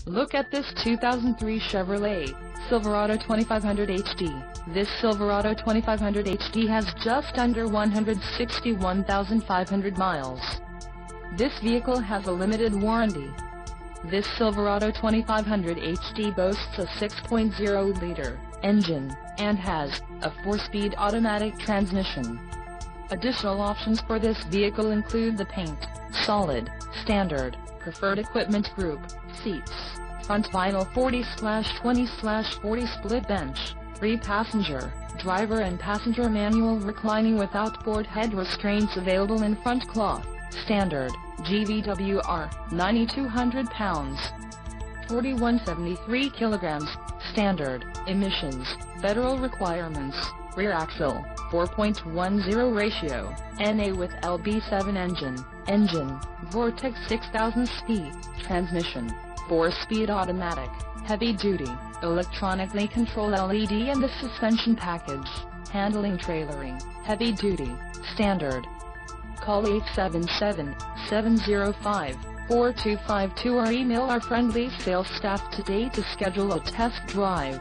Look at this 2003 Chevrolet Silverado 2500 HD. This Silverado 2500 HD has just under 161,500 miles. This vehicle has a limited warranty. This Silverado 2500 HD boasts a 6.0-liter engine and has a 4-speed automatic transmission. Additional options for this vehicle include the paint, solid, standard, preferred equipment group, seats, front vinyl 40/20/40 split bench, 3-passenger, driver and passenger manual reclining with outboard head restraints available in front cloth, standard, GVWR, 9,200 pounds, 4173 kilograms, standard, emissions, federal requirements, rear axle, 4.10 ratio, NA with LB7 engine, Vortex 6000 speed, transmission, 4-speed automatic, heavy-duty, electronically controlled LED and the suspension package, handling trailering, heavy-duty, standard. Call 877-705-4252 or email our friendly sales staff today to schedule a test drive.